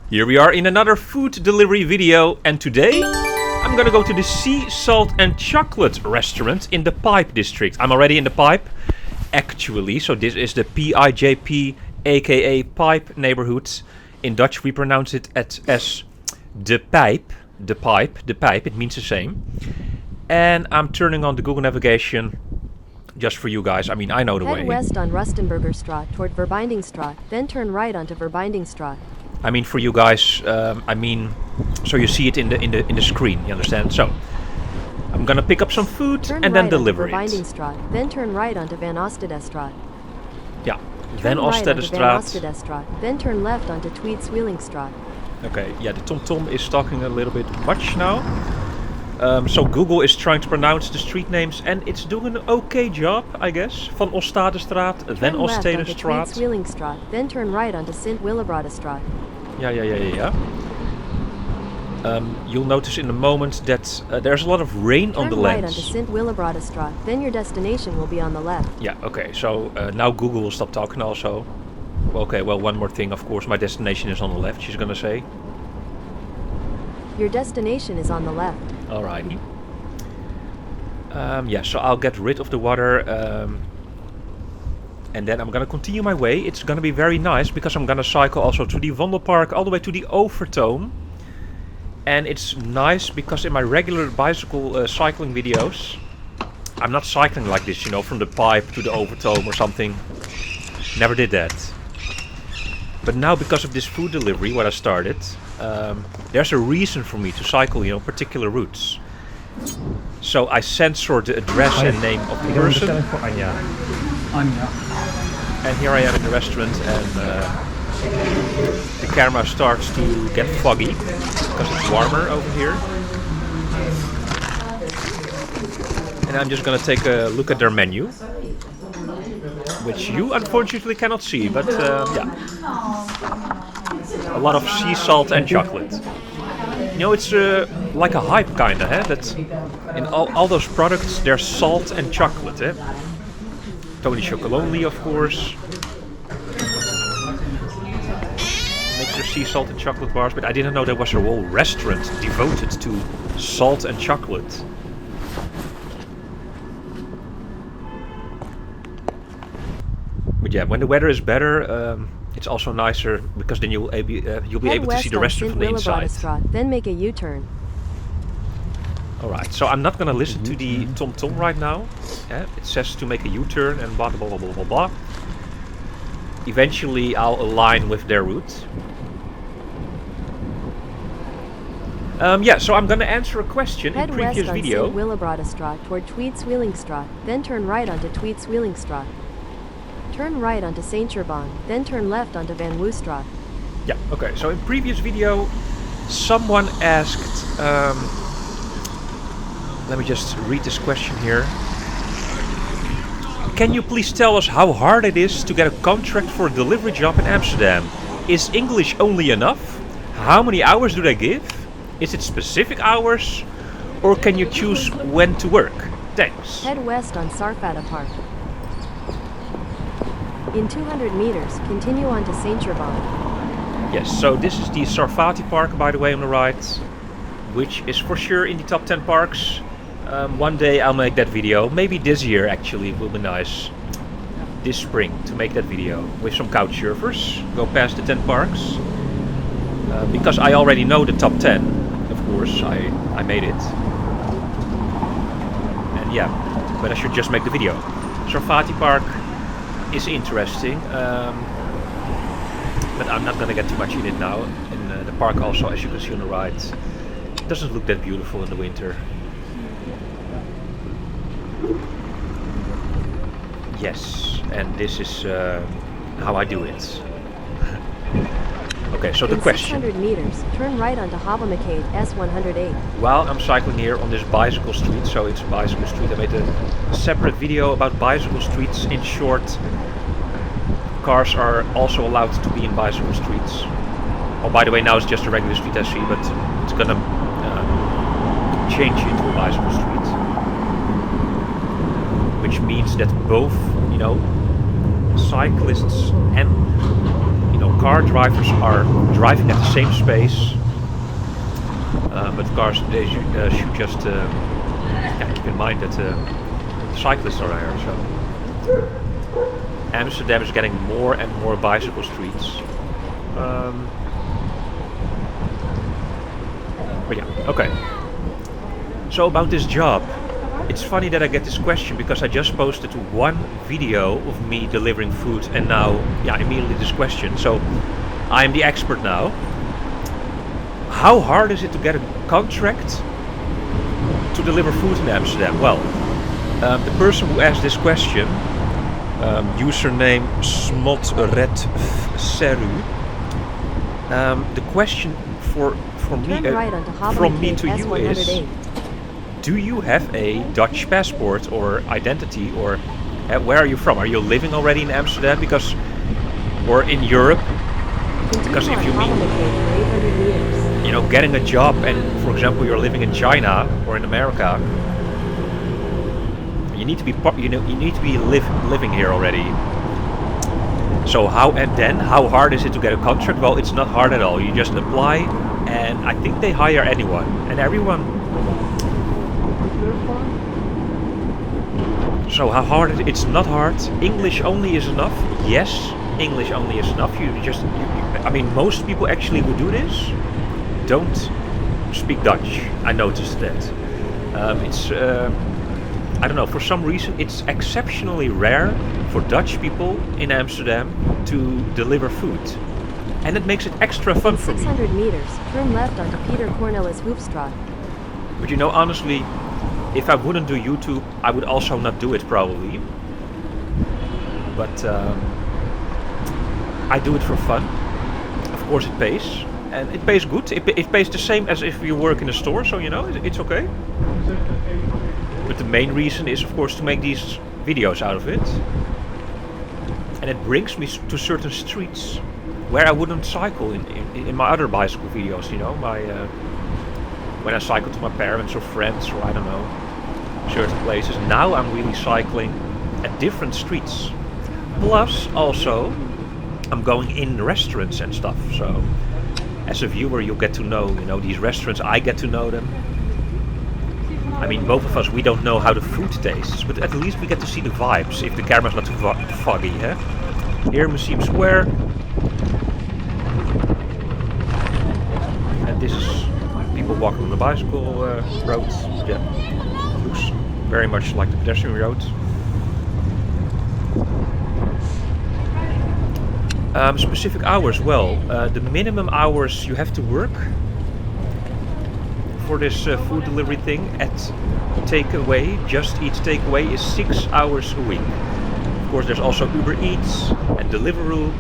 Here we are in another food delivery video, and today I'm gonna go to the Sea Salt and Chocolate restaurant in the Pijp district. I'm already in the Pijp, actually, so this is the Pijp, aka Pijp neighborhood. In Dutch we pronounce it as de Pijp, the Pijp, it means the same. And I'm turning on the Google navigation just for you guys. I mean, I know the way. Head west on Rustenburgerstraat toward Verbindingsstraat, then turn right onto Verbindingsstraat. I mean, for you guys, so you see it in the screen. You understand? So I'm gonna pick up some food Turn and right then deliver onto it. Verbindingsstraat, then turn right onto Ostadestraat. Yeah, Turn then right onto Ostadestraat. Ostadestraat, then turn left onto Sweelinckstraat. Okay, yeah, the TomTom is talking a little bit much now. So Google is trying to pronounce the street names, and it's doing an okay job, I guess. Van Ostadestraat, then Ostadestraat. Sweelinckstraat, then turn right onto Sint Willibrordusstraat. Yeah. You'll notice in a moment that there's a lot of rain on the Turn right lens. onto Sint Willibrordusstraat, then your destination will be on the left. Yeah, okay, so now Google will stop talking also. Okay, well, one more thing, of course, my destination is on the left, she's gonna say. Your destination is on the left. Alrighty. Yeah, so I'll get rid of the water, and then I'm gonna continue my way. It's gonna be very nice because I'm gonna cycle also to the Vondelpark all the way to the Overtoom. And it's nice because in my regular bicycle cycling videos, I'm not cycling like this, you know, from the Pijp to the Overtoom or something. Never did that. But now, because of this food delivery, what I started, there's a reason for me to cycle, you know, particular routes. So I censor the address and name of the person. And here I am in the restaurant, and the camera starts to get foggy because it's warmer over here. And I'm just gonna take a look at their menu, which you unfortunately cannot see, but yeah. A lot of sea salt and chocolate. You know, it's like a hype kinda, that in all those products there's salt and chocolate, Tony Chocolonely, of course. Makes their sea salt and chocolate bars, but I didn't know there was a whole restaurant devoted to salt and chocolate. But yeah, when the weather is better, it's also nicer because then you'll be able to see the restaurant from the inside. Then make a U-turn. Alright, so I'm not gonna listen to the TomTom right now. It says to make a U-turn and blah blah blah blah blah blah. Eventually I'll align with their route. Yeah, so I'm gonna answer a question in previous video. Head west on Sint Willibrordusstraat toward Sweelinckstraat, then turn right onto Sweelinckstraat. Turn right onto Ceintuurbaan, then turn left onto Van Woostraat. Yeah, okay, so in previous video someone asked, let me just read this question here. Can you please tell us how hard it is to get a contract for a delivery job in Amsterdam? Is English only enough? How many hours do they give? Is it specific hours? Or can you choose when to work? Thanks. Head west on Sarfata. In 200 meters, continue on to Ceintuurbaan. Yes, so this is the Sarfati Park, by the way, on the right, which is for sure in the top 10 parks. One day I'll make that video. Maybe this year, actually, it will be nice. This spring, to make that video with some couch surfers. Go past the 10 parks. Because I already know the top 10, of course, I made it. And yeah, but I should just make the video. Sarfati Park is interesting, but I'm not gonna get too much in it now. In the park also, as you can see on the right, it doesn't look that beautiful in the winter. Yes, and this is how I do it. Okay, so the question. 600 meters, turn right onto Havelmacade S108. While I'm cycling here on this bicycle street, so it's a bicycle street, I made a separate video about bicycle streets. In short, cars are also allowed to be in bicycle streets. Oh, by the way, now it's just a regular street I see, but it's gonna change into a bicycle street. Which means that both, you know, cyclists and, you know, car drivers are driving at the same space. But cars, they should just keep in mind that cyclists are there. So Amsterdam is getting more and more bicycle streets. But yeah, okay. So about this job. It's funny that I get this question because I just posted one video of me delivering food and now, immediately this question. So I'm the expert now. How hard is it to get a contract to deliver food in Amsterdam? Well, the person who asked this question, username smotredseru, the question from me to you is, do you have a Dutch passport or identity, or where are you from? Are you living already in Amsterdam or in Europe? Because if you mean, getting a job and, for example, you're living in China or in America, you need to be living here already. So how hard is it to get a contract? Well, it's not hard at all. You just apply, and I think they hire anyone and everyone. So how hard is it? It's not hard. English only is enough. Yes, English only is enough. Most people actually who do this don't speak Dutch. I noticed that. I don't know, for some reason it's exceptionally rare for Dutch people in Amsterdam to deliver food. And it makes it extra fun for me. 600 meters, turn left onto Pieter Cornelisz Hooftstraat. But honestly, if I wouldn't do YouTube, I would also not do it probably. But I do it for fun. Of course it pays. And it pays good. It pays the same as if you work in a store, so it's okay. But the main reason is, of course, to make these videos out of it. And it brings me to certain streets where I wouldn't cycle in my other bicycle videos, when I cycle to my parents or friends or I don't know, certain places. Now I'm really cycling at different streets. Plus, also, I'm going in restaurants and stuff, so as a viewer you get to know, these restaurants, I get to know them. Both of us, we don't know how the food tastes, but at least we get to see the vibes, if the camera's not too foggy, huh? Here, Museum Square. And this is people walking on the bicycle road. Yeah, looks very much like the pedestrian road. Specific hours, well, the minimum hours you have to work for this food delivery thing at takeaway, Just Eat Takeaway, is 6 hours a week. Of course, there's also Uber Eats and Deliveroo.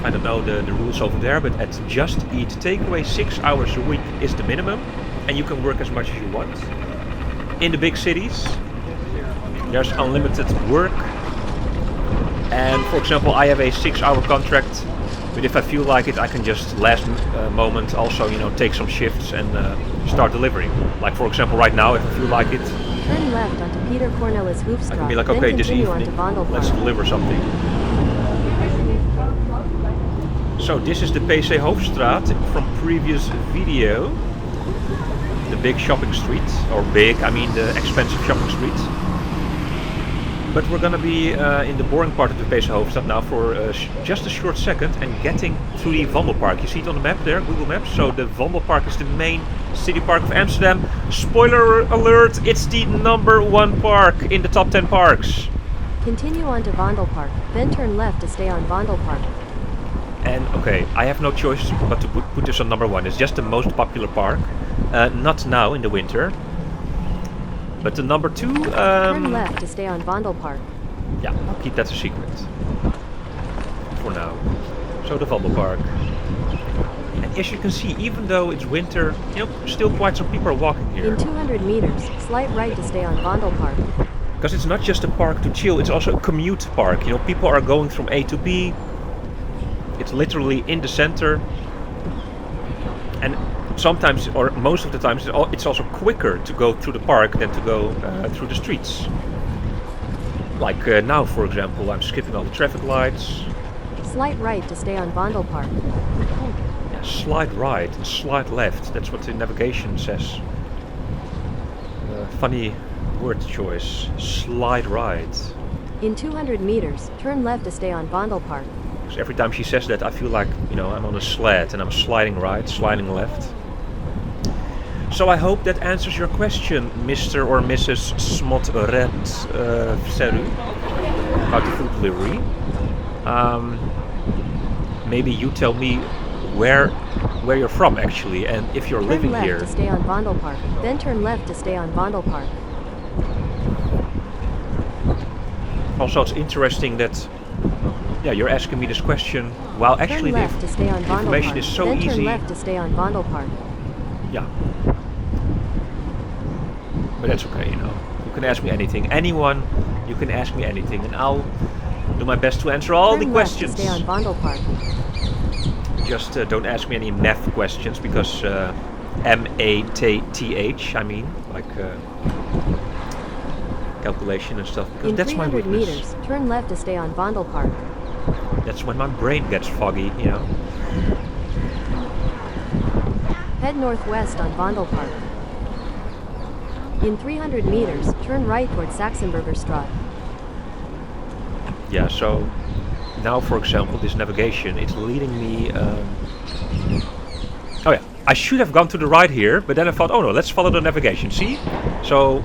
I don't know the rules over there, but at Just Eat Takeaway, 6 hours a week is the minimum, and you can work as much as you want. In the big cities, there's unlimited work. And for example, I have a 6-hour contract, but if I feel like it, I can just last moment also, take some shifts and start delivering. Like for example, right now, if I feel like it, turn left onto Pieter Cornelisz Hooftstraat. I can be like, okay, this evening, let's deliver something. So this is the PC Hooftstraat from previous video. The big shopping street, or the expensive shopping street. But we're gonna be in the boring part of the PC Hooftstraat now for just a short second and getting to the Vondelpark. You see it on the map there, Google Maps. So the Vondelpark is the main city park of Amsterdam. Spoiler alert, it's the #1 park in the top 10 parks. Continue on to Vondelpark, then turn left to stay on Vondelpark. And okay, I have no choice but to put this on #1. It's just the most popular park. Not now in the winter. But the #2... turn left to stay on Vondelpark. Yeah, I'll keep that a secret. For now. So the Vondelpark. And as you can see, even though it's winter, still quite some people are walking here. In 200 meters, slight right to stay on Vondelpark. Because it's not just a park to chill, it's also a commute park. People are going from A to B. It's literally in the center. And sometimes, or most of the times, it's also quicker to go through the park than to go through the streets. Like now, for example, I'm skipping all the traffic lights. Slight right to stay on Vondelpark. Yeah, slide right and slide left. That's what the navigation says. Funny word choice. Slide right. In 200 meters, turn left to stay on Vondelpark. Because every time she says that, I feel like, you know, I'm on a sled and I'm sliding right, sliding left. So I hope that answers your question, Mr. or Mrs. Smotred Seru, about the food delivery. Maybe you tell me where you're from actually, and if you're living Turn left here. to stay on Vondelpark, then turn left to stay on Vondelpark. Also, it's interesting that, yeah, you're asking me this question while actually turn the left to stay on information Vondelpark, is so then easy. turn left to stay on Vondelpark. Yeah. But that's okay, you know. You can ask me anything. Anyone, you can ask me anything, and I'll do my best to answer all turn the left questions. To stay on Vondelpark. Just don't ask me any math questions because M-A-T-H, I mean, like calculation and stuff. Because In that's my 300 weakness. meters, turn left to stay on Vondelpark. That's when my brain gets foggy, you know. Head northwest on Vondelpark. In 300 meters, turn right towards Saxenburgerdwarsstraat. Yeah, so now, for example, this navigation, it's leading me... oh yeah, I should have gone to the right here, but then I thought, oh no, let's follow the navigation, see? So,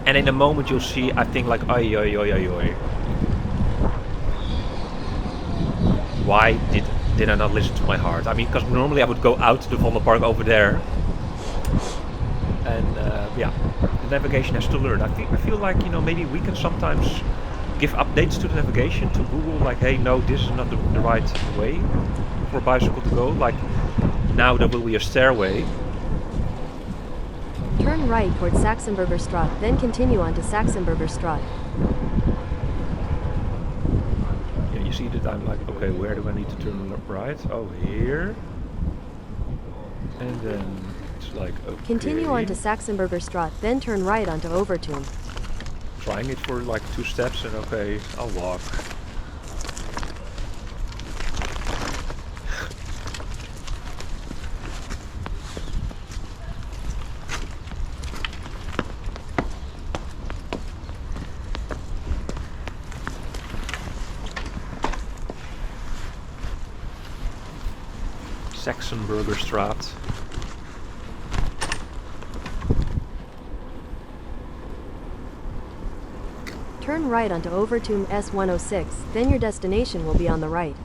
and in a moment you'll see, I think like, oi, oi, oi, oi, oi. Why did I not listen to my heart? I mean, because normally I would go out to the Vondelpark over there. And yeah, the navigation has to learn. I feel like, you know, maybe we can sometimes give updates to the navigation, to Google, like, hey, no, this is not the right way for a bicycle to go. Like, now there will be a stairway. Turn right towards Saxenburgerdwarsstraat, then continue on to Saxenburgerdwarsstraat. Yeah, you see that I'm like, okay, where do I need to turn right? Oh, here. And then it's like, okay. Continue on to Saxenburgerdwarsstraat, then turn right onto Overtoom. Trying it for like 2 steps and okay, I'll walk. Saxenburgerdwarsstraat. Turn right onto Overtoom S106, then your destination will be on the right.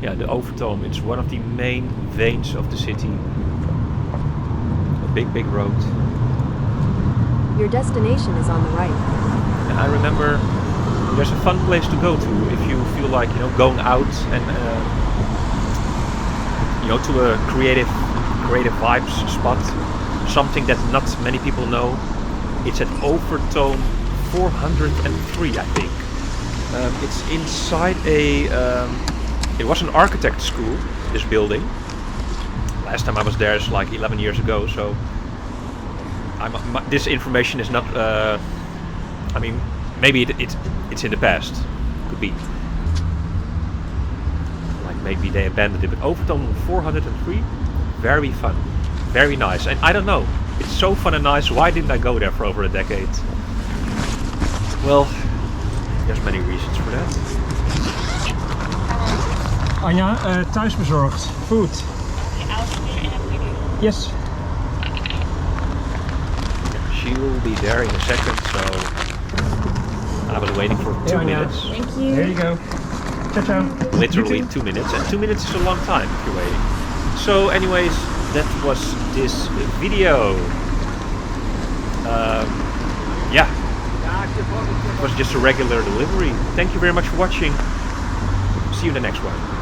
Yeah, the Overtoom, it's one of the main veins of the city. A big road. Your destination is on the right. And I remember there's a fun place to go to if you feel like, you know, going out and, you know, to a creative vibes spot. Something that not many people know. It's at Overtoom 403, I think. It's inside a... it was an architect school, this building. Last time I was there is like 11 years ago, so... this information is not... I mean, maybe it's in the past. Could be. Like maybe they abandoned it, but Overtoom 403, very fun. Very nice. And I don't know, it's so fun and nice, why didn't I go there for over a decade? Well, there's many reasons for that. Anja, Thuisbezorgd. Food. Yes. She will be there in a second, so I was waiting for 2 minutes. Thank you. There you go. Ciao, ciao. Literally 2 minutes, and 2 minutes is a long time if you're waiting. So anyways, that was this video. Yeah, it was just a regular delivery. Thank you very much for watching. See you in the next one.